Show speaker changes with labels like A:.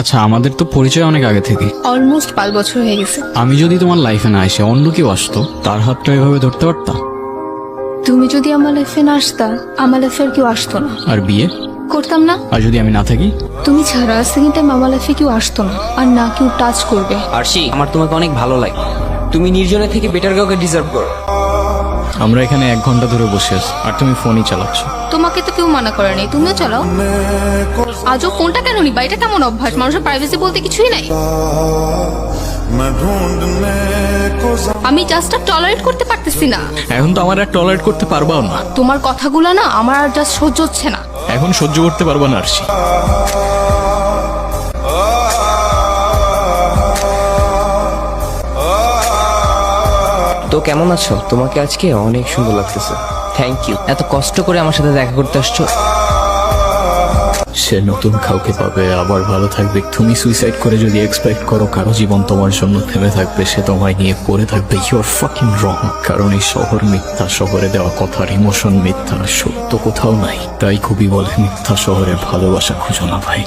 A: আচ্ছা, আমাদের তো পরিচয় অনেক আগে থেকে।
B: অলমোস্ট 5 বছর হয়ে গেছে।
A: আমি যদি তোমার লাইফে না এসে অন্য কেউ আসতো, তার হাতটা এভাবে ধরতে পারতাম?
B: তুমি যদি আমার লাইফে না আসতা, আমার লাইফে আর কেউ আসতো না।
A: আর বিয়ে?
B: করতাম না।
A: আর যদি আমি না থাকি?
B: তুমি ছাড়া সেকেন্ড টাইম আমার লাইফে কেউ আসতো না, আর না কেউ টাচ করবে।
C: আরশি, আমার তোমাকে অনেক ভালো লাগে। তুমি নির্জনের থেকে বেটার কাউকে ডিজার্ভ করো।
A: আমরা এখানে 1 ঘন্টা ধরে বসে আছি, আর তুমি ফোনই চালাচ্ছ।
B: তোমাকে তো কেউ মানা করেনি, তুমিও চালাও। আজও ফোনটা কেন নিবা? এটা কেমন অভ্যাস? মানুষের প্রাইভেসি বলতে কিছুই নাই। আমি জাস্ট আর টলারেট করতে পারতেছি না।
A: এখন তো আমার আর টলারেট করতে পারবাও না।
B: তোমার কথাগুলো না আমার আর জাস্ট সহ্য হচ্ছে না।
A: এখন সহ্য করতে পারবা না আরশি।
C: তো কেমন আছো? তোমাকে আজকে অনেক সুন্দর লাগতেছে। থ্যাংক ইউ, এত কষ্ট করে আমার সাথে দেখা করতে আসছো।
A: সে নতুন কাউকে পাবে, আবার ভালো থাকবে। তুমি সুইসাইড করে যদি এক্সপেক্ট করো কারো জীবন তোমার জন্য থেমে থাকবে, সে তোমায় নিয়ে পড়ে থাকবে, ইউ আর ফাকিং রং। কারণ এই শহর মিথ্যা, শহরে দেওয়া কথার ইমোশন মিথ্যা, সত্য কোথাও নাই। তাই খুবই বলে মিথ্যা শহরে ভালোবাসা খুঁজো না ভাই।